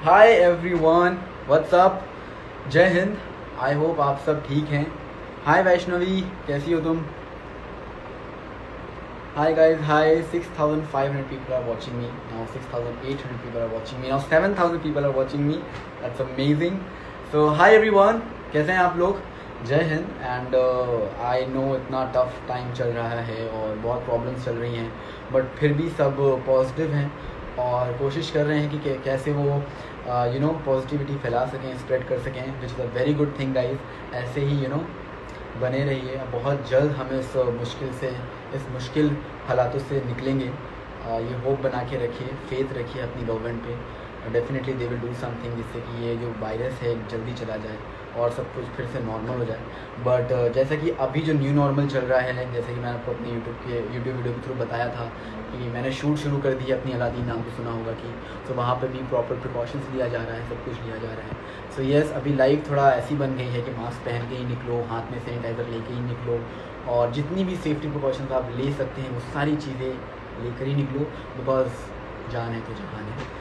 Hi everyone, what's up, जय Hind. I hope आप सब ठीक हैं। हाय वैष्णवी, कैसी हो तुम? Hi guys, hi. 6,500 people are watching me now. 6,800 people are watching me now. 7,000 people are watching me. That's amazing. So hi everyone, कैसे हैं आप लोग? जय हिंद। एंड आई नो इतना टफ टाइम चल रहा है और बहुत प्रॉब्लम्स चल रही हैं, बट फिर भी सब पॉजिटिव हैं और कोशिश कर रहे हैं कि कैसे वो पॉजिटिविटी फैला सकें, स्प्रेड कर सकें, which is a very good thing guys. ऐसे ही बने रहिए। बहुत जल्द हम इस मुश्किल हालातों से निकलेंगे। ये होप बना के रखिए, फेथ रखिए अपनी गवर्नमेंट पे। Definitely they will do something जिससे कि ये जो वायरस है जल्दी चला जाए और सब कुछ फिर से नॉर्मल हो जाए। बट जैसा कि अभी जो न्यू नॉर्मल चल रहा है, जैसे कि मैंने आपको अपने यूट्यूब वीडियो के थ्रू बताया था कि मैंने शूट शुरू कर दी है अपनी अलादीन नाम को सुना होगा कि, तो वहाँ पे भी प्रॉपर प्रिकॉशंस लिया जा रहा है, सब कुछ लिया जा रहा है। सो येस, अभी लाइफ थोड़ा ऐसी बन गई है कि मास्क पहन के ही निकलो, हाथ में सैनिटाइज़र लेके ही निकलो और जितनी भी सेफ्टी प्रिकॉशंस आप ले सकते हैं वो सारी चीज़ें लेकर ही निकलो, बिकॉज जान है तो जहान है।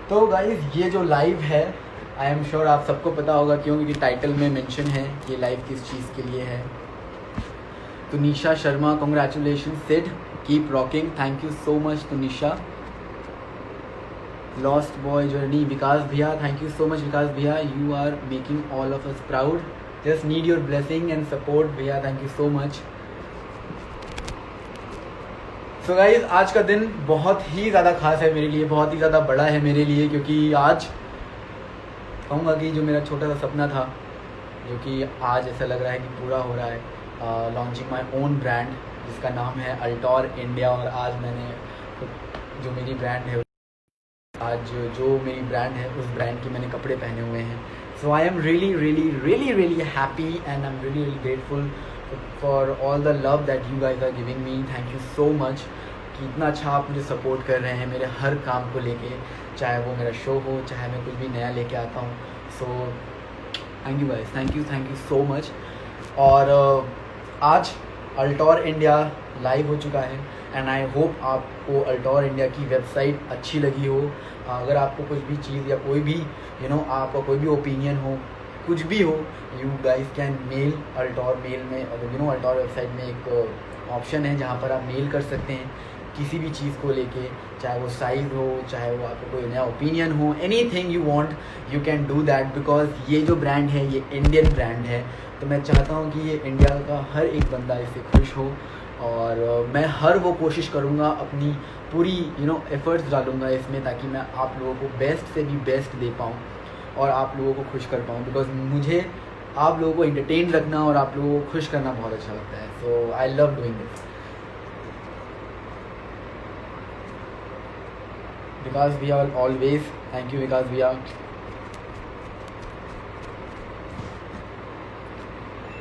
तो गाइज, ये जो लाइव है, आई एम श्योर आप सबको पता होगा क्यों, क्योंकि टाइटल में मेंशन है ये लाइव किस चीज़ के लिए है। Tunisha Sharma, congratulation Sid, keep rocking, thank you so much Tunisha. Lost boy journey, Vikas भैया, thank you so much Vikas भैया, you are making all of us proud, just need your blessing and support भैया, thank you so much. So guys, आज का दिन बहुत ही ज़्यादा खास है मेरे लिए, बहुत ही ज़्यादा बड़ा है मेरे लिए, क्योंकि आज कहूँगा कि जो मेरा छोटा सा सपना था, जो कि आज ऐसा लग रहा है कि पूरा हो रहा है। लॉन्चिंग माय ओन ब्रांड जिसका नाम है अल्टोर इंडिया। और आज मैंने जो मेरी ब्रांड है, आज जो मेरी ब्रांड है उस ब्रांड के मैंने कपड़े पहने हुए हैं। So I am really really really really happy and I am really really grateful for all the love that you guys are giving me. Thank you so much कि इतना अच्छा आप मुझे सपोर्ट कर रहे हैं मेरे हर काम को लेके, चाहे वो मेरा शो हो, चाहे मैं कुछ भी नया लेके आता हूँ। सो thank you guys, thank you so much. और आज अल्टोर इंडिया लाइव हो चुका है एंड आई होप आपको अल्टोर इंडिया की वेबसाइट अच्छी लगी हो। अगर आपको कुछ भी चीज़ या कोई भी आपका कोई भी ओपिनियन हो, कुछ भी हो, you guys can mail Altor. Mail में अल्टोर वेबसाइट में एक ऑप्शन है जहाँ पर आप मेल कर सकते हैं किसी भी चीज़ को लेके, चाहे वो साइज़ हो, चाहे वो आपको कोई नया ओपिनियन हो, anything you want you can do that, because ये जो ब्रांड है ये इंडियन ब्रांड है। तो मैं चाहता हूँ कि ये इंडिया का हर एक बंदा इससे खुश हो और मैं हर वो कोशिश करूँगा, अपनी पूरी एफर्ट्स डालूँगा इसमें, ताकि मैं आप लोगों को बेस्ट से भी बेस्ट दे पाऊँ और आप लोगों को खुश कर पाऊँ, बिकॉज मुझे आप लोगों को एंटरटेन रखना और आप लोगों को खुश करना बहुत अच्छा लगता है। सो आई लव डूइंग दिस। विकास भैया ऑलवेज, थैंक यू विकास भैया।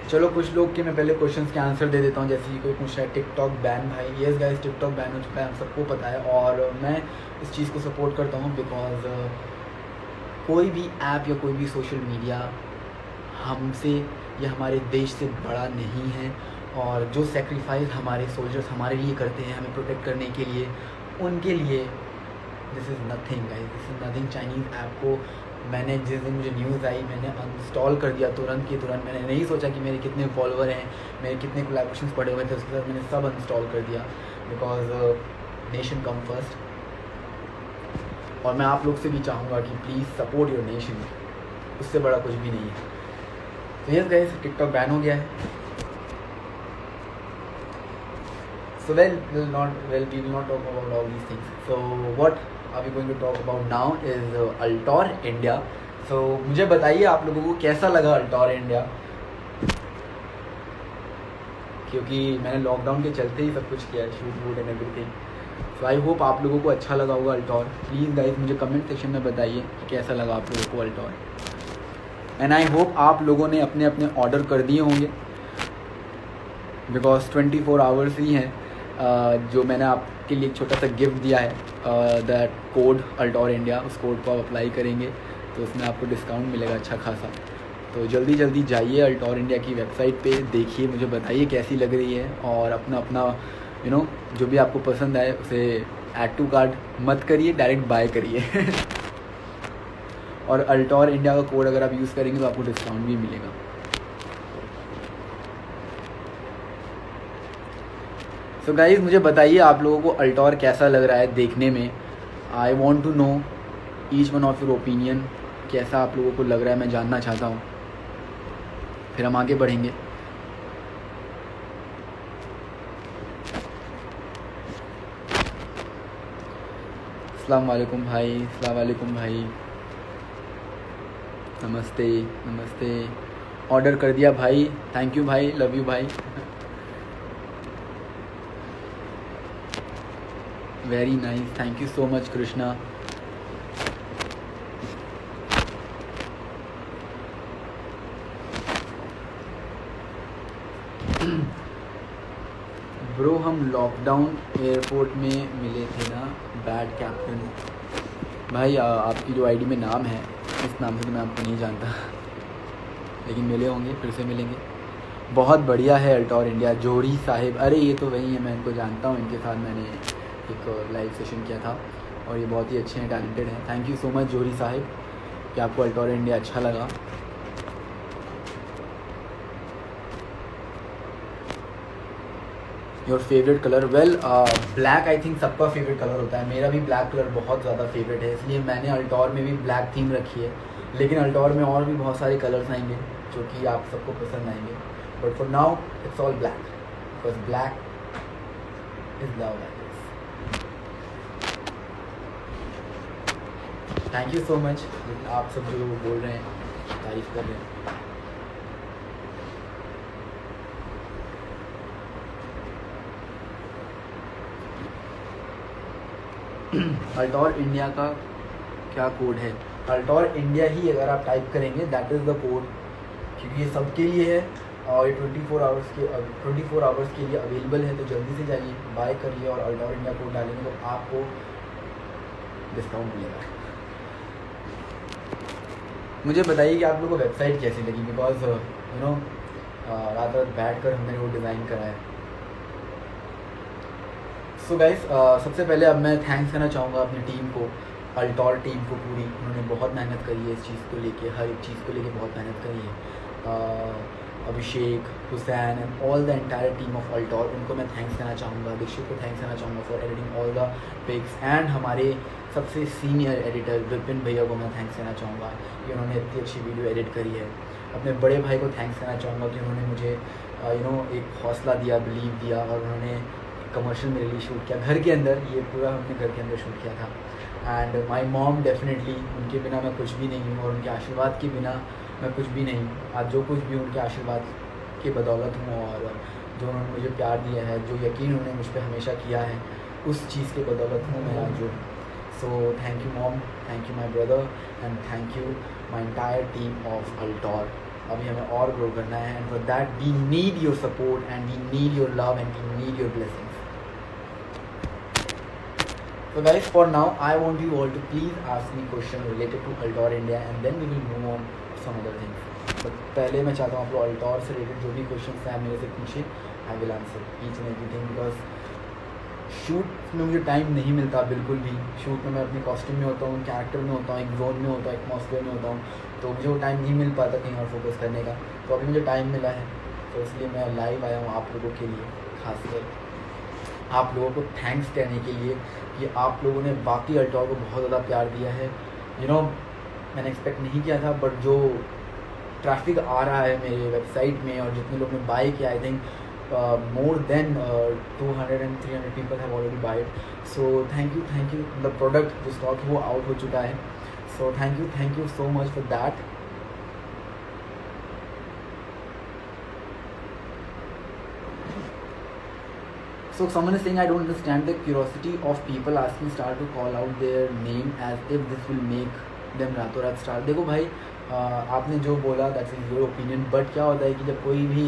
चलो कुछ लोग के मैं पहले क्वेश्चंस के आंसर दे देता हूँ। जैसे कि कोई पूछ रहा है टिकटॉक बैन भाई, येस गाइस, टिकटॉक बैन हो चुका है, हम सबको पता है और मैं इस चीज़ को सपोर्ट करता हूँ, बिकॉज कोई भी ऐप या कोई भी सोशल मीडिया हमसे या हमारे देश से बड़ा नहीं है। और जो सेक्रीफाइस हमारे सोल्जर्स हमारे लिए करते हैं हमें प्रोटेक्ट करने के लिए, उनके लिए this is nothing guys, this is nothing. Chinese app को मैंने जिस दिन मुझे न्यूज़ आई मैंने अनइंस्टॉल कर दिया तुरंत की तुरंत। मैंने नहीं सोचा कि मेरे कितने फॉलोअर हैं, मेरे कितने कोलैबोरेशंस पड़े हुए थे, उसके साथ मैंने सब अनइंस्टॉल कर दिया, बिकॉज नेशन कम फर्स्ट। और मैं आप लोग से भी चाहूँगा कि प्लीज़ सपोर्ट योर नेशन, उससे बड़ा कुछ भी नहीं है। तो यस गाइस, टिकटॉक बैन हो गया है। So we will not talk about all these things. So what are we going to talk about now is Altor India. So मुझे बताइए आप लोगों को कैसा लगा Altor India, क्योंकि मैंने लॉकडाउन के चलते ही सब कुछ किया है, शूट वूट and everything. So I hope आप लोगों को अच्छा लगा होगा Altor। प्लीज़ गाइस मुझे कमेंट सेक्शन में बताइए कि कैसा लगा आप लोगों को Altor। एंड आई होप आप लोगों ने अपने अपने ऑर्डर कर दिए होंगे, बिकॉज 24 आवर्स ही हैं। जो मैंने आपके लिए एक छोटा सा गिफ्ट दिया है, दैट कोड अल्टोर इंडिया, उस कोड को आप अप्लाई करेंगे तो उसमें आपको डिस्काउंट मिलेगा अच्छा खासा। तो जल्दी जल्दी जाइए अल्टोर इंडिया की वेबसाइट पे, देखिए, मुझे बताइए कैसी लग रही है और अपना अपना जो भी आपको पसंद आए उसे ऐड टू कार्ट मत करिए, डायरेक्ट बाय करिए। और अल्टोर इंडिया का कोड अगर आप यूज़ करेंगे तो आपको डिस्काउंट भी मिलेगा। सो गाइज़ मुझे बताइए आप लोगों को अल्टोर कैसा लग रहा है देखने में। I want to know each one of your opinion, कैसा आप लोगों को लग रहा है, मैं जानना चाहता हूँ, फिर हम आगे बढ़ेंगे। अस्सलाम वालेकुम भाई, अस्सलाम वालेकुम भाई, नमस्ते नमस्ते। ऑर्डर कर दिया भाई, थैंक यू भाई, लव यू भाई। Very nice, thank you so much Krishna. Bro हम लॉकडाउन एयरपोर्ट में मिले थे ना, बैड कैप्टन। भाई आपकी जो आईडी में नाम है इस नाम से तो मैं आपको नहीं जानता, लेकिन मिले होंगे, फिर से मिलेंगे। बहुत बढ़िया है अल्टोर इंडिया। जोड़ी साहिब, अरे ये तो वही है, मैं इनको जानता हूँ, इनके साथ मैंने एक लाइव सेशन किया था और ये बहुत ही अच्छे हैं, टैलेंटेड हैं। थैंक यू सो मच जोड़ी साहिब कि आपको अल्टोर इंडिया अच्छा लगा। Your favourite colour? Well black I think सबका फेवरेट कलर होता है, मेरा भी ब्लैक कलर बहुत ज़्यादा फेवरेट है, इसलिए मैंने अल्टोर में भी ब्लैक थीम रखी है। लेकिन अल्टोर में और भी बहुत सारे कलर्स आएंगे जो कि आप सबको पसंद आएंगे, but for now it's all black, because black is love. Thank you so much आप सब जो बोल रहे हैं, तारीफ कर रहे हैं। अल्टोर इंडिया का क्या कोड है? अल्टोर इंडिया ही अगर आप टाइप करेंगे दैट इज़ द कोड, क्योंकि ये सबके लिए है और ये 24 आवर्स के लिए अवेलेबल है। तो जल्दी से जाइए, बाय करिए और अल्टोर इंडिया कोड डालेंगे तो आपको डिस्काउंट मिलेगा। मुझे बताइए कि आप लोगों को वेबसाइट कैसी लगी, बिकॉज यू नो रात रात बैठ कर हमने वो डिज़ाइन करा है। सो गाइस सबसे पहले अब मैं थैंक्स करना चाहूँगा अपनी टीम को, अल्टोर टीम को पूरी। उन्होंने बहुत मेहनत करी है इस चीज़ को लेके, हर एक चीज़ को लेके बहुत मेहनत करी है। Abhishek, Hussain and all the entire team of Altor, उनको मैं थैंक्स करना चाहूँगा। दीक्षित को थैंक्स करना चाहूँगा for editing all the pics, and हमारे सबसे सीनियर एडिटर विपिन भैया को मैं थैंक्स करना चाहूँगा कि उन्होंने इतनी अच्छी वीडियो एडिट करी है। अपने बड़े भाई को थैंक्स करना चाहूँगा कि उन्होंने मुझे एक हौसला दिया, बिलीव दिया, और उन्होंने कमर्शियल मेरे लिए शूट किया घर के अंदर। ये पूरा हमने घर के अंदर शूट किया था। एंड माई मॉम, डेफिनेटली उनके बिना मैं कुछ भी नहीं हूँ और उनके आशीर्वाद के बिना मैं कुछ भी नहीं। आज जो कुछ भी उनके आशीर्वाद की बदौलत हूँ, और जो उन्होंने मुझे प्यार दिया है, जो यकीन उन्होंने मुझ पर हमेशा किया है, उस चीज़ के बदौलत हूँ मैं आज जो। So thank you mom, thank you my brother, and thank you my entire team of Altor. अभी हमें और ग्रो करना है, and for that we need your support, and we need your love, and we need your blessings. So guys, for now I want you all to please ask me question related to Altor India, and then we will move on to some other things. But पहले मैं चाहता हूँ आप लोग अल्टोर से related जो भी question हैं मेरे से पूछिए, I will answer each and everything. Because shoot में मुझे टाइम नहीं मिलता बिल्कुल भी। शूट में मैं अपने कॉस्ट्यूम में होता हूँ, कैरेक्टर में होता हूँ, एक जोन में होता हूँ, एक एटमॉस्फेयर में होता हूँ, तो मुझे वो टाइम नहीं मिल पाता कहीं और फोकस करने का। तो अभी मुझे टाइम मिला है, तो इसलिए मैं लाइव आया हूँ आप लोगों के लिए, खासकर आप लोगों को थैंक्स कहने के लिए कि आप लोगों ने बाकी अल्टोर को बहुत ज़्यादा प्यार दिया है। मैंने एक्सपेक्ट नहीं किया था, बट जो ट्रैफिक आ रहा है मेरे वेबसाइट में और जितने लोग ने बाय किया, I think more than 200 and 300 people have already wide. So thank you. The product जो स्टॉक वो आउट हो चुका है, सो thank you so much for that. So someone is saying I don't understand the curiosity of people asking star to call out their name as if this will make them रातों रात star. देखो भाई आपने जो बोला that's is your opinion, but क्या होता है कि जब कोई भी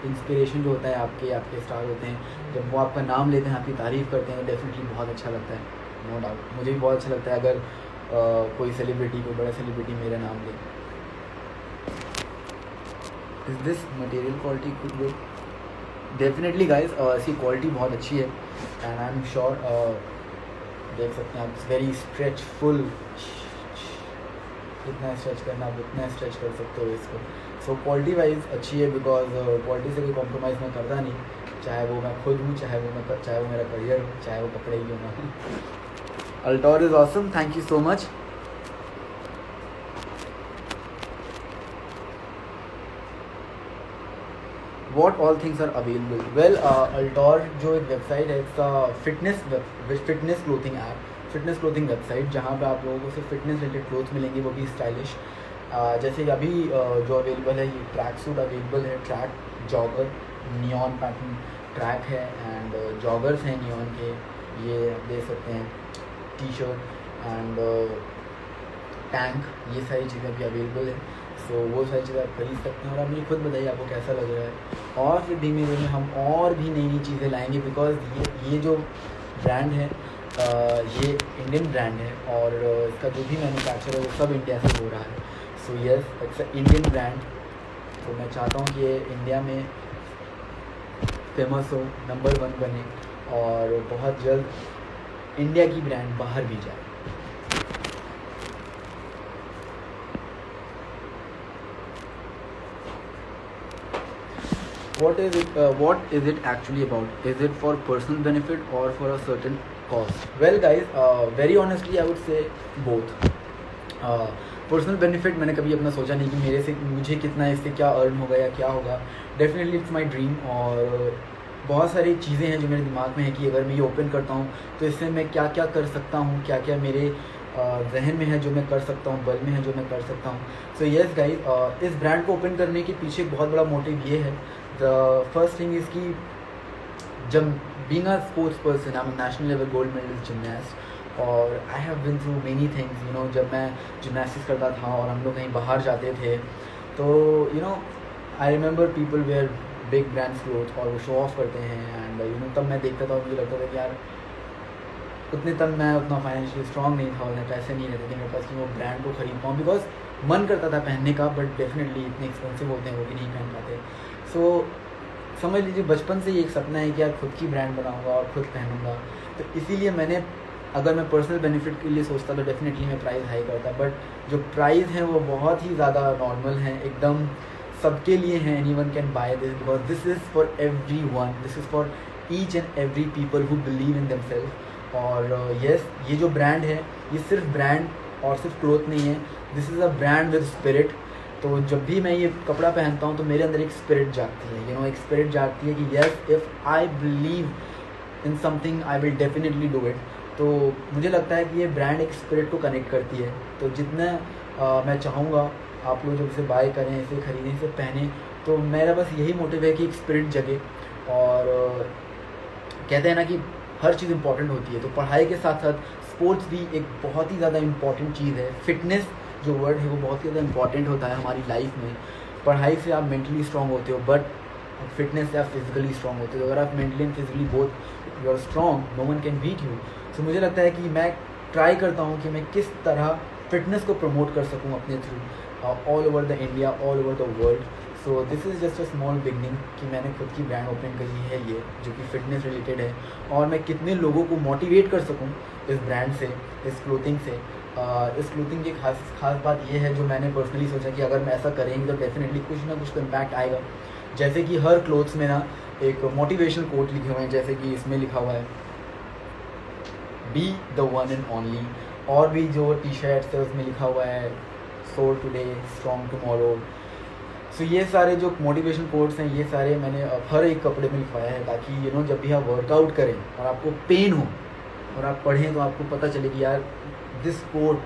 इंस्पिरेशन जो होता है आपके स्टार होते हैं, जब वो आपका नाम लेते हैं, आपकी तारीफ़ करते हैं, तो डेफिनेटली बहुत अच्छा लगता है, नो डाउट। मुझे भी बहुत अच्छा लगता है अगर कोई सेलिब्रिटी, कोई बड़ा सेलिब्रिटी मेरा नाम ले। Is this material quality good? Definitely guys इसकी क्वालिटी बहुत अच्छी है, एंड आई एम श्योर देख सकते हैं आप, इट्स वेरी स्ट्रेचफुल। कितना स्ट्रेच करना आप उतना स्ट्रेच कर सकते हो इसको। सो क्वालिटी वाइज अच्छी है, बिकॉज क्वालिटी से कोई कॉम्प्रोमाइज़ मैं करता नहीं, चाहे वो मैं खुद हूँ, चाहे वो मेरा करियर हो, चाहे वो कपड़े ही हो ना। Altor is awesome, thank you so much. What all things are available? Well, Altor जो एक वेबसाइट है, इसका fitness clothing app, fitness clothing website, जहाँ पे आप लोगों को सिर्फ फिटनेस रिलेटेड क्लोथ्स मिलेंगे, वो भी स्टाइलिश। जैसे अभी जो अवेलेबल है, ये ट्रैक सूट अवेलेबल है, track jogger neon pattern track है, एंड जॉगर्स हैं नियॉन के, ये आप देख सकते हैं, टी शर्ट एंड टैंक, ये सारी चीज़ें भी अवेलेबल है। सो वो सारी चीज़ें आप खरीद सकते हैं। और आप मुझे खुद बताइए आपको कैसा लग रहा है। और फिर धीमे धीमे हम और भी नई नई चीज़ें लाएंगे, बिकॉज ये जो ब्रांड है ये इंडियन ब्रांड है, और इसका जो भी मैन्युफैक्चर है वो सब इंडिया से हो रहा है। So yes, it's a Indian brand. तो मैं चाहता हूँ कि ये इंडिया में फेमस हो, नंबर 1 बने, और बहुत जल्द इंडिया की ब्रांड बाहर भी जाए। What is it actually about? Is it for personal benefit or for a certain cause? Well guys, very honestly I would say both. Personal benefit मैंने कभी अपना सोचा नहीं कि मेरे से मुझे कितना इससे क्या अर्न होगा या क्या होगा। डेफिनेटली इट्स माई ड्रीम, और बहुत सारी चीज़ें हैं जो मेरे दिमाग में है कि अगर मैं ये ओपन करता हूँ तो इससे मैं क्या क्या कर सकता हूँ, क्या क्या मेरे जहन में है जो मैं कर सकता हूँ, बल में है जो मैं कर सकता हूँ। सो येस गाइज, इस ब्रांड को ओपन करने के पीछे एक बहुत बड़ा मोटिव ये है। द फर्स्ट थिंग इज़ कि जब being a sports person, I am national level gold medallist gymnast, और I have been through many things, you know. जब मैं जिमनास्टिक्स करता था और हम लोग कहीं बाहर जाते थे, तो you know I remember people wear big brands cloth और वो शो ऑफ करते हैं, एंड यू नो तब मैं देखता था और मुझे लगता था कि यार उतने तब मैं उतना फाइनेंशियली स्ट्रॉन्ग नहीं था, उतने पैसे नहीं रहते थे मेरे पास कि वो ब्रांड को खरीद पाऊँ, बिकॉज मन करता था पहनने का, बट डेफिनेटली इतने एक्सपेंसिव होते हैं वो भी नहीं पहन पाते। सो समझ लीजिए बचपन से ये एक सपना है कि यार खुद की ब्रांड बनाऊंगा और खुद पहनूंगा। तो इसीलिए मैंने, अगर मैं पर्सनल बेनिफिट के लिए सोचता तो डेफिनेटली मैं प्राइस हाई करता, बट जो प्राइस हैं वो बहुत ही ज़्यादा नॉर्मल हैं, एकदम सबके लिए हैं। Anyone can buy this, because this is for everyone, this is for each and every people who believe in themselves. और यस, ये जो ब्रांड है ये सिर्फ ब्रांड और सिर्फ क्लोथ नहीं है, this is a brand with spirit. तो जब भी मैं ये कपड़ा पहनता हूँ तो मेरे अंदर एक स्पिरिट जागती है, यू नो, एक स्पिरिट जागती है कि yes, if I believe in something I will definitely do it. तो मुझे लगता है कि ये ब्रांड एक स्पिरिट को कनेक्ट करती है। तो जितना मैं चाहूँगा आप लोग जब इसे बाय करें, इसे खरीदें, इसे पहने, तो मेरा बस यही मोटिव है कि एक स्पिरिट जगे। और कहते हैं ना कि हर चीज़ इम्पॉर्टेंट होती है, तो पढ़ाई के साथ साथ स्पोर्ट्स भी एक बहुत ही ज़्यादा इम्पॉर्टेंट चीज़ है। फिटनेस जो वर्ड है वो बहुत ही ज़्यादा इम्पॉर्टेंट होता है हमारी लाइफ में। पढ़ाई से आप मेंटली स्ट्रॉन्ग होते हो, बट फिटनेस से आप फिजिकली स्ट्रॉन्ग होते हो। तो अगर आप mentally and physically both you are strong, no one can beat you. So मुझे लगता है कि मैं ट्राई करता हूँ कि मैं किस तरह फिटनेस को प्रमोट कर सकूँ अपने through all over the India, all over the world. So this is just a small beginning कि मैंने खुद की ब्रांड ओपन करी है ये, जो कि फिटनेस रिलेटेड है, और मैं कितने लोगों को मोटिवेट कर सकूँ इस ब्रांड से, इस क्लोथिंग से। इस क्लोथिंग की खास बात ये है जो मैंने पर्सनली सोचा कि अगर मैं ऐसा करेंगे तो डेफिनेटली कुछ ना कुछ तो इम्पैक्ट आएगा। जैसे कि हर क्लोथ्स में ना एक मोटिवेशनल कोट लिखे हुए हैं, जैसे कि इसमें लिखा हुआ है be the one and only, और भी जो टी शर्ट्स है उसमें लिखा हुआ है सोल टुडे स्ट्रॉन्ग टुमारो। सो ये सारे जो मोटिवेशन कोट्स हैं ये सारे मैंने हर एक कपड़े में लिखवाया है, ताकि यू नो जब भी आप वर्कआउट करें और आपको पेन हो और आप पढ़ें तो आपको पता चले कि यार this quote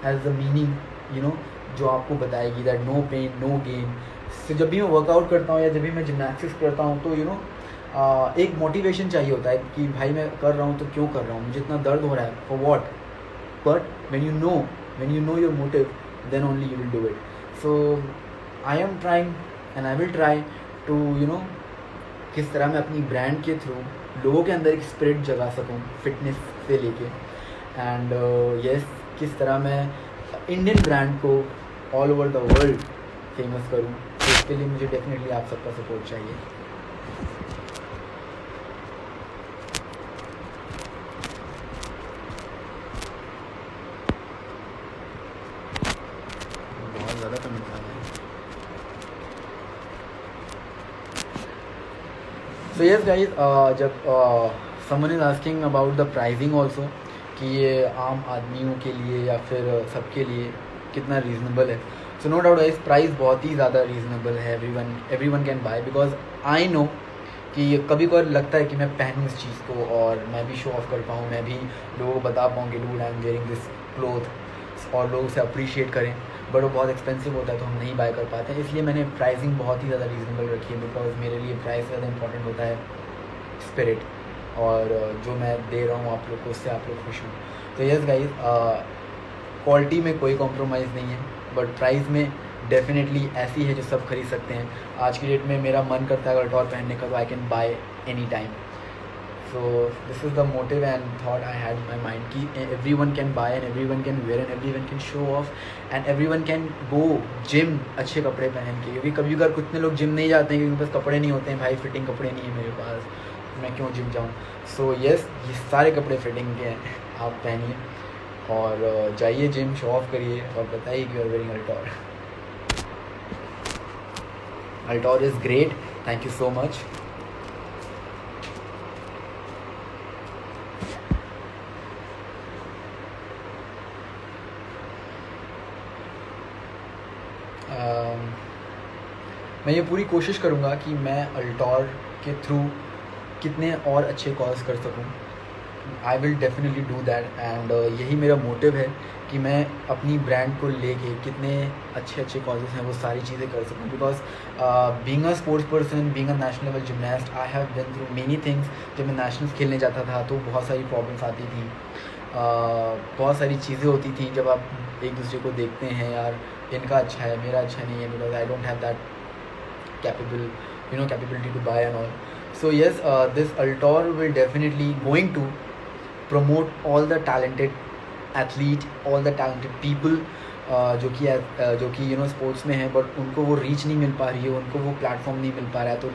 has the meaning, you know, जो आपको बताएगी that no pain no gain. So जब भी मैं वर्कआउट करता हूँ या जब भी मैं जिमनास्टिक्स करता हूँ तो यू नो एक मोटिवेशन चाहिए होता है कि भाई मैं कर रहा हूँ तो क्यों कर रहा हूँ, मुझे इतना दर्द हो रहा है for what. But when you know your motive then only you will do it. So I am trying and I will try to you know किस तरह मैं अपनी ब्रांड के थ्रू लोगों के अंदर एक स्पिरिट जगा सकूँ फिटनेस से लेके, एंड यस किस तरह मैं इंडियन ब्रांड को all over the world famous करूँ। तो इसके लिए मुझे डेफिनेटली आप सबका सपोर्ट चाहिए। ज़्यादा कमेंट आ रहे हैं। सो यस गाइस, जब someone is asking about the pricing also कि ये आम आदमियों के लिए या फिर सबके लिए कितना रीज़नेबल है, so no doubt guys price बहुत ही ज़्यादा रीज़नेबल है. Every one can buy, because I know कि कभी कभार लगता है कि मैं पहनूँ इस चीज़ को और मैं भी शो ऑफ कर पाऊँ, मैं भी लोगों को बता पाऊँ कि dude I am wearing this cloth और लोग उसे अप्रिशिएट करें. बट वो बहुत एक्सपेंसिव होता है तो हम नहीं बाय कर पाते हैं, इसलिए मैंने प्राइसिंग बहुत ही ज़्यादा रीज़नेबल रखी है. बिकॉज मेरे लिए प्राइस ज़्यादा इंपॉर्टेंट होता है स्पिरिट, और जो मैं दे रहा हूँ आप लोग को उससे आप लोग खुश हों. तो यस गाइस, क्वालिटी में कोई कॉम्प्रोमाइज़ नहीं है, बट प्राइस में डेफिनेटली ऐसी है जो सब खरीद सकते हैं. आज की डेट में मेरा मन करता है अगर टॉर पहनने का, तो I can buy any time. So this is the motive and thought I had in my mind कि every one can buy and every one can wear and every one can show off and every one can go gym अच्छे कपड़े पहन के. क्योंकि कभी कभार कितने लोग जिम नहीं जाते हैं क्योंकि उनके पास कपड़े नहीं होते हैं. भाई फिटिंग कपड़े नहीं है मेरे पास, मैं क्यों जिम जाऊँ. सो यस, ये सारे कपड़े फिटिंग के हैं, आप पहनिए और जाइए जिम, शो ऑफ करिए और बताइए कि you are wearing Altor. Altor is great, thank you so much. मैं ये पूरी कोशिश करूँगा कि मैं अल्टॉर के थ्रू कितने और अच्छे कॉज कर सकूँ. I will definitely do that and यही मेरा मोटिव है कि मैं अपनी ब्रांड को लेके कितने अच्छे अच्छे कॉजेज़ हैं वो सारी चीज़ें कर सकूँ. Because being a sports person, being a national level gymnast, I have been through many things. जब मैं नेशनल्स खेलने जाता था तो बहुत सारी प्रॉब्लम्स आती थी, बहुत सारी चीज़ें होती थी. जब आप एक दूसरे को देखते हैं, यार इनका अच्छा है मेरा अच्छा नहीं है, because I don't have that capability to buy and all. So yes, this Altor will definitely going to promote all the talented athlete, all the talented people जो कि स्पोर्ट्स में है बट उनको वो रीच नहीं मिल पा रही है, उनको वो प्लेटफॉर्म नहीं मिल पा रहा है. तो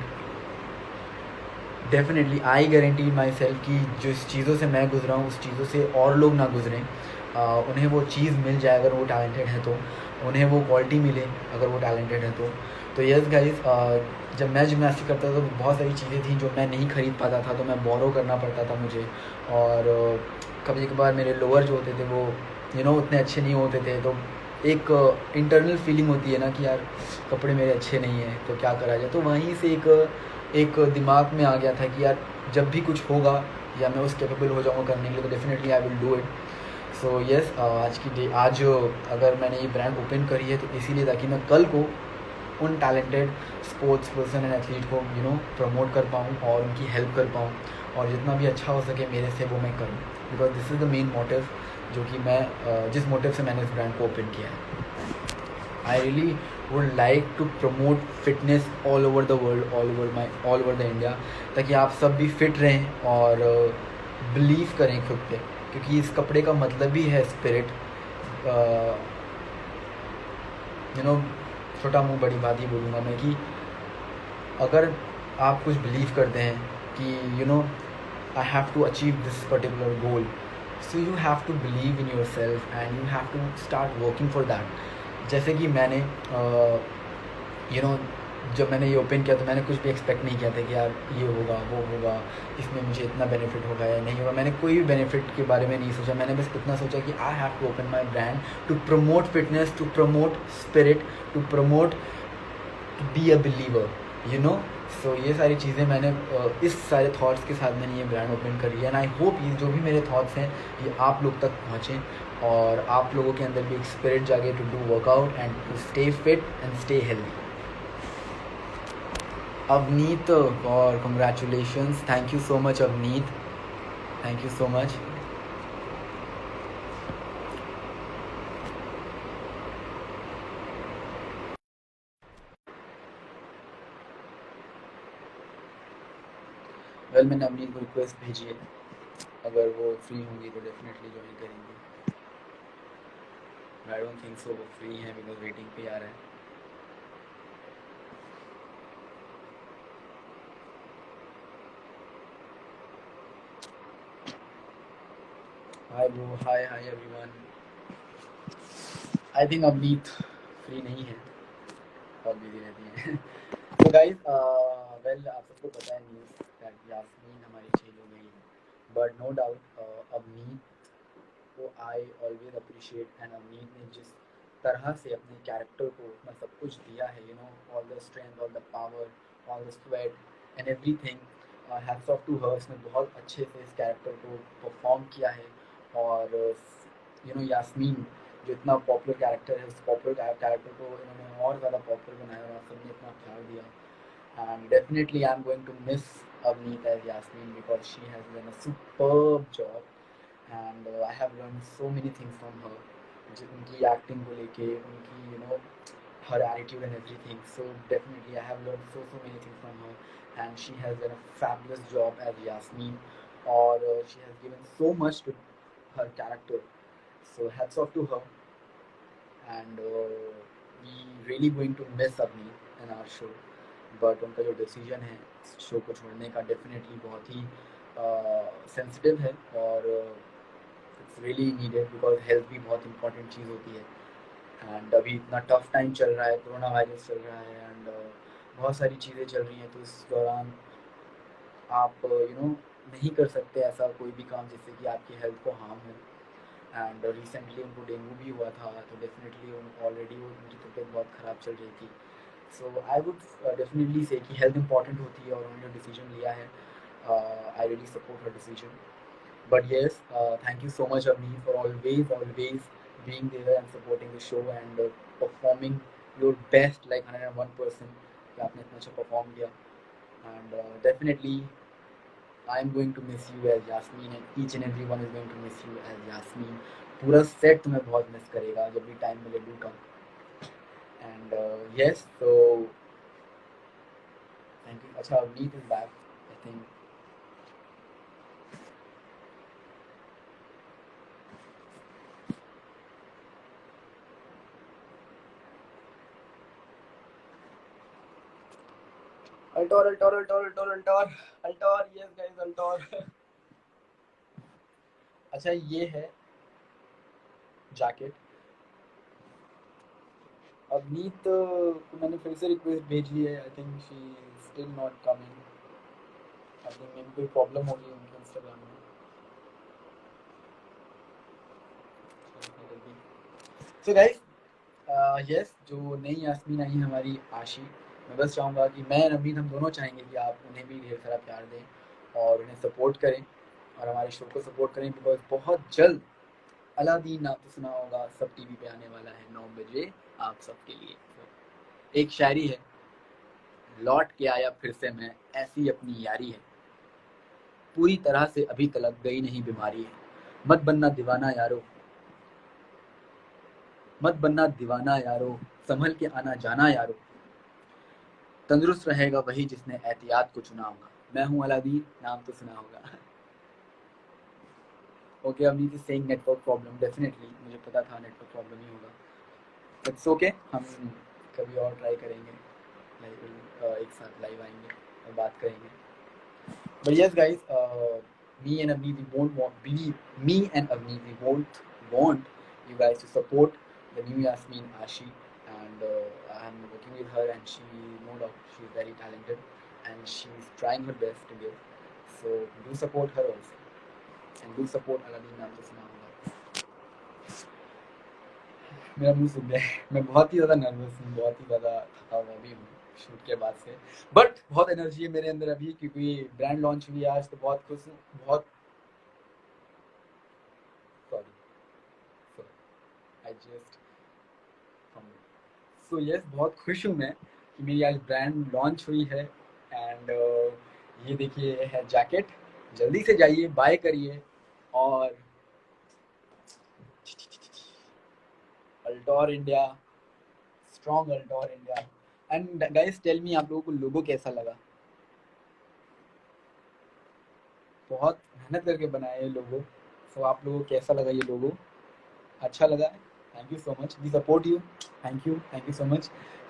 definitely I guarantee my self कि जिस चीज़ों से मैं गुजरा हूँ उस चीज़ों से और लोग ना गुजरें. उन्हें वो चीज़ मिल जाए अगर वो टैलेंटेड है तो, उन्हें वो क्वालिटी मिले अगर वो टैलेंटेड है तो यस गाइस, जब मैं जिमनास्टिक करता था तो बहुत सारी चीज़ें थी जो मैं नहीं खरीद पाता था, तो मैं बोरो करना पड़ता था मुझे. और कभी कभार मेरे लोअर जो होते थे वो उतने अच्छे नहीं होते थे. तो एक इंटरनल फीलिंग होती है ना कि यार कपड़े मेरे अच्छे नहीं हैं तो क्या करा जाए. तो वहीं से एक दिमाग में आ गया था कि यार जब भी कुछ होगा या मैं उस कैपेबल हो जाऊँगा करने के लिए तो definitely I will do it. So yes, आज अगर मैंने ये ब्रांड ओपन करी है तो इसीलिए ताकि मैं कल को उन talented sports person and athlete को प्रमोट कर पाऊँ और उनकी हेल्प कर पाऊँ और जितना भी अच्छा हो सके मेरे से वो मैं करूँ. Because this is the main motive जो कि मैं जिस मोटिव से मैंने इस ब्रांड को ओपन किया है. I really would like to promote fitness all over the world, all over the India, ताकि आप सब भी फिट रहें और बिलीव करें खुद पे. क्योंकि इस कपड़े का मतलब भी है स्पिरिट. छोटा मुंह बड़ी बात ही बोलूँगा मैं कि अगर आप कुछ बिलीव करते हैं कि I have to achieve this particular goal, so you have to believe in your self and you have to start working for that. जैसे कि मैंने जब मैंने ये ओपन किया तो मैंने कुछ भी एक्सपेक्ट नहीं किया था कि यार ये होगा वो होगा, इसमें मुझे इतना बेनिफिट होगा या नहीं होगा. मैंने कोई भी बेनिफिट के बारे में नहीं सोचा. मैंने बस इतना सोचा कि I have to open my brand to promote fitness, to promote spirit, to promote to be a believer. So ये सारी चीज़ें मैंने इस सारे थॉट्स के साथ मैंने ये ब्रांड ओपन करी है. एंड आई होप ये जो भी मेरे थॉट्स हैं ये आप लोग तक पहुँचें और आप लोगों के अंदर भी एक स्पिरिट जागे to do workout and to stay fit and stay healthy. Avneet, और congratulations, thank you so much Avneet, thank you so much. Well मैंने अवनीत को रिक्वेस्ट भेजी है, अगर वो फ्री होंगी तो डेफिनेटली ज्वाइन करेंगे. आई डोंट थिंक सो वो फ्री हैं बिकॉज वेटिंग पे आ रहा है. Hi bro, hi everyone. I think Avneet free नहीं है, बहुत बिजी रहती हैं। तो गाइज वेल आप सबको पता है न्यूज़ दैट यास्मीन हमारी चेंज हो गई है, बट नो डाउट अवनीत को I always appreciate, and Avneet ने जिस तरह से अपने कैरेक्टर को अपना सब कुछ दिया है, you know, all the strength, all the power, all the sweat and everything, hats off to her. उसने बहुत अच्छे से इस कैरेक्टर को परफॉर्म किया है। और यू नो यास्मीन जो इतना पॉपुलर कैरेक्टर है, उस पॉपुलर कैरेक्टर को इन्होंने और ज़्यादा पॉपुलर बनाया और सबने इतना प्यार दिया। And definitely I'm going to miss Avneet as Yasmin because she has done a superb job, and I have learned so many things from her. उनकी एक्टिंग को लेके, उनकी you know her attitude and everything. So definitely I have learned so many things from her, and she has done a fabulous job as Yasmin, or she has given so much to her character. So hats off to her, and we really going to miss Avneet in our show. But उनका जो decision है show को छोड़ने का definitely बहुत ही sensitive है, और it's really needed because health भी बहुत इंपॉर्टेंट चीज़ होती है। एंड अभी इतना टफ टाइम चल रहा है, कोरोना वायरस चल रहा है, एंड बहुत सारी चीज़ें चल रही हैं, तो इस दौरान आप यू नो नहीं कर सकते ऐसा कोई भी काम जिससे कि आपकी हेल्थ को हार्म हो। एंड रिसेंटली उनको डेंगू भी हुआ था, तो डेफिनेटली ऑलरेडी उनकी तबीयत बहुत ख़राब चल रही थी। सो आई वुड डेफिनेटली से कि हेल्थ इंपॉर्टेंट होती है, और उन्होंने जो डिसीजन लिया है, I really support her decision. But yes, thank you so much Avni for always being there and supporting the show, and performing your best like 101% कि आपने इतना अच्छा परफॉर्म किया। And definitely I am going to miss you as Yasmin, and each and everyone is going to miss you as Yasmin. पूरा set तुम्हें बहुत miss करेगा, जब भी टाइम मिले do come. And yes, so thank you. अच्छा, Avneet is back, I think. Altor, yes guys, Altor. अच्छा, ये है जैकेट। अवनीत को मैंने फिर से रिक्वेस्ट भेजी है, I think she still not coming. I think may be कोई प्रॉब्लम होगी उनके इंस्टाग्राम में। सो गाइस, यस, जो नई यास्मीन आई है हमारी आशी, मैं बस चाहूँगा कि मैं नवीन हम दोनों चाहेंगे कि आप उन्हें भी ढेर सारा प्यार दें और उन्हें सपोर्ट करें और हमारे शो को सपोर्ट करें, बिकॉज बहुत जल्द अलादीन नाम तो सुना होगा, सब टीवी पे आने वाला है 9 बजे आप सबके लिए। एक शायरी है, लौट के आया फिर से मैं, ऐसी अपनी यारी है, पूरी तरह से अभी तलक गई नहीं बीमारी है, मत बनना दीवाना यारो, मत बनना दीवाना यारो, संभल के आना जाना यारो, तंदुरुस्त रहेगा वही जिसने एहतियात को चुना होगा। मैं हूँ अलादीन, नाम तो सुना होगा। ओके, अब नीति सेइंग नेटवर्क प्रॉब्लम, डेफिनेटली मुझे पता था नेटवर्क प्रॉब्लम ही होगा, इट्स ओके, हम कभी और ट्राई करेंगे, एक साथ लाइव आएंगे और बात करेंगे। But yes guys, me and Avneet, we both want you guys to support the new Yasmin Ashi, and I'm working with her, and she, no doubt, she's very talented, and she's trying her best to give. So do support her also, and do support Aladin नाम तो सुना होगा। मेरा मुंह सूख गया है, मैं बहुत ही ज़्यादा नर्वस हूँ, बहुत ही ज़्यादा थका हुआ भी हूँ शूट के बाद से, बट बहुत एनर्जी है मेरे अंदर अभी, क्योंकि ब्रांड लॉन्च हुई आज, तो बहुत खुश हूँ, बहुत आई जस्ट सो यस, बहुत खुश हूँ मैं कि मेरी आज ब्रांड लॉन्च हुई है। एंड ये देखिए है जैकेट, जल्दी से जाइए बाय करिए। और Altor India, strong Altor India. And guys tell me, आप लोगों को लोगो कैसा लगा? बहुत मेहनत करके बनाया ये लोगो, सो आप लोगों को कैसा लगा ये लोगो? अच्छा लगा? Thank you so much, we support you, thank you so much.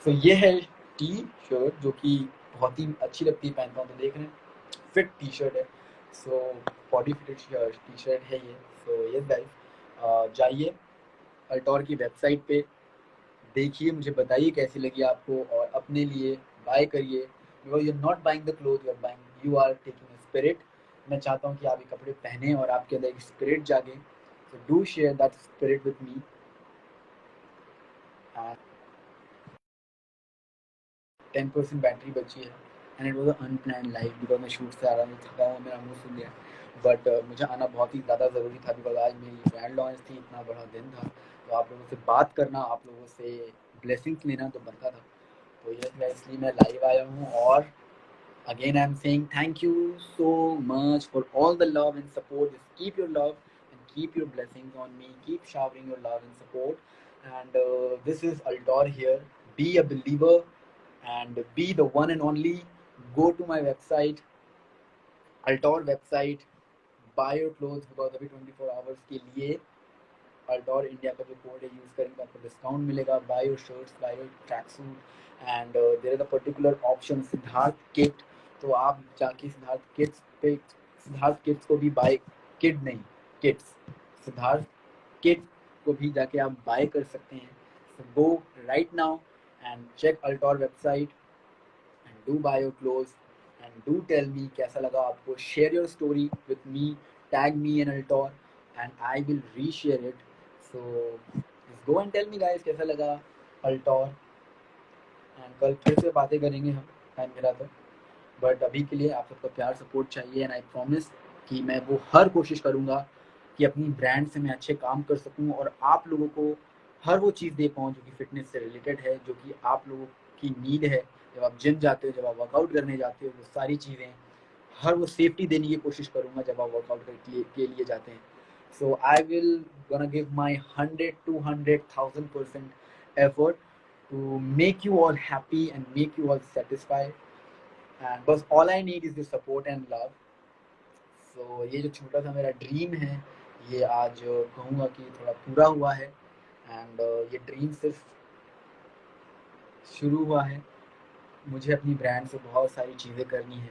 So ये है टी शर्ट, जो कि बहुत ही अच्छी लगती है पहनता हूँ, तो देख रहे हैं फिट टी शर्ट है, so body fitted T shirt है ये। सो यस गाइस, जाइए अल्टोर की वेबसाइट पे, देखिए, मुझे बताइए कैसी लगी आपको, और अपने लिए बाय करिए, because you are not buying the cloth, you are taking spirit. मैं चाहता हूँ कि आप ये कपड़े पहने और आपके अंदर एक स्पिरिट जागे। So do share that spirit with me. 10% battery बची है, and it was unplanned life, because मैं शूट से आ रहा हूँ, थका हुआ, मेरा मुंह सूख गया। बट मुझे आना बहुत ही ज़्यादा ज़रूरी था, बिकॉज आज मेरी ब्रांड लॉन्च थी, इतना बड़ा दिन था, तो आप लोगों से बात करना, आप लोगों से ब्लेसिंग्स लेना तो बनता था। तो ये इसलिए मैं लाइव आया हूँ। और again I'm saying thank you so much for all the love and support. Just keep your love and keep your blessings on me, keep showering your love and support. And this is Altor here. Be a believer and be the one and only. Go to my website, Altor website, buy your clothes, because अभी 24 hours के लिए अल्टोर India का जो code है use करेंगे आपको discount मिलेगा। Buy your shirts, buy your tracksuit, and there is a particular option Siddharth kit. तो आप जाके सिद्धार्थ किट्स को भी बाय, किड नहीं, किट्स, सिद्धार्थ किट को भी जाके आप बाय कर सकते हैं। So go right now and check Altor website and do buy your clothes, and do tell me कैसा लगा आपको। share your story with me, tag me in Altor and I will reshare it. So just go and tell me guys कैसा लगा Altor, and कल फिर से बातें करेंगे हम, टाइम मिला तो। बट अभी के लिए आप सबका प्यार सपोर्ट चाहिए, एंड आई प्रॉमिस कि मैं वो हर कोशिश करूँगा कि अपनी ब्रांड से मैं अच्छे काम कर सकूँ और आप लोगों को हर वो चीज़ दे पाऊँ जो कि फ़िटनेस से रिलेटेड है, जो कि आप लोगों की नीड है। जब आप जिम जाते हो, जब आप वर्कआउट करने जाते हो, वो सारी चीज़ें, हर वो सेफ्टी देने की कोशिश करूँगा जब आप वर्कआउट के लिए जाते हैं। So I will gonna give my 100 200,000% effort to make you all happy and make you all satisfied, and बस all I need is the support and love. So ये जो छोटा सा मेरा ड्रीम है, ये आज कहूँगा कि थोड़ा पूरा हुआ है। एंड ये ड्रीम सिर्फ शुरू हुआ है। मुझे अपनी ब्रांड से बहुत सारी चीज़ें करनी है,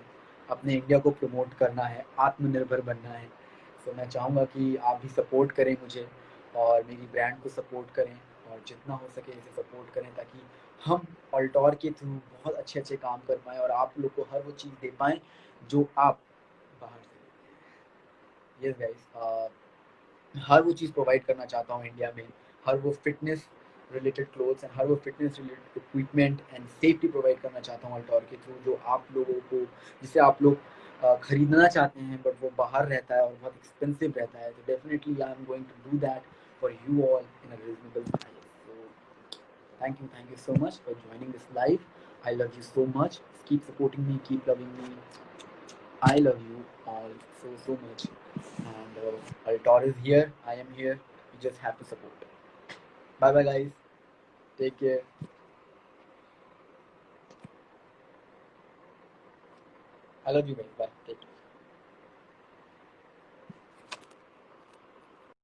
अपने इंडिया को प्रमोट करना है, आत्मनिर्भर बनना है। तो मैं चाहूँगा कि आप भी सपोर्ट करें मुझे और मेरी ब्रांड को सपोर्ट करें, और जितना हो सके इसे सपोर्ट करें, ताकि हम अल्टोर के थ्रू बहुत अच्छे अच्छे काम कर पाएँ और आप लोग को हर वो चीज़ दे पाएँ जो आप बाहर से। यस गाइस, हर वो चीज़ प्रोवाइड करना चाहता हूँ इंडिया में, हर वो फिटनेस रिलेटेड क्लोथ्स एंड हर वो fitness related equipment and safety provide करना चाहता हूँ अल्टोर के थ्रू, जो आप लोगों को, जिसे आप लोग खरीदना चाहते हैं बट वो बाहर रहता है और बहुत एक्सपेंसिव रहता है। तो definitely I am going to do that for you all in a reasonable price. So thank you so much for joining this live. I love you so much. Keep supporting me, keep loving me. I love you all so much. And Altor is here. I am here. You just have to support. Bye bye, guys. Take care. I love you guys. Bye. Take care.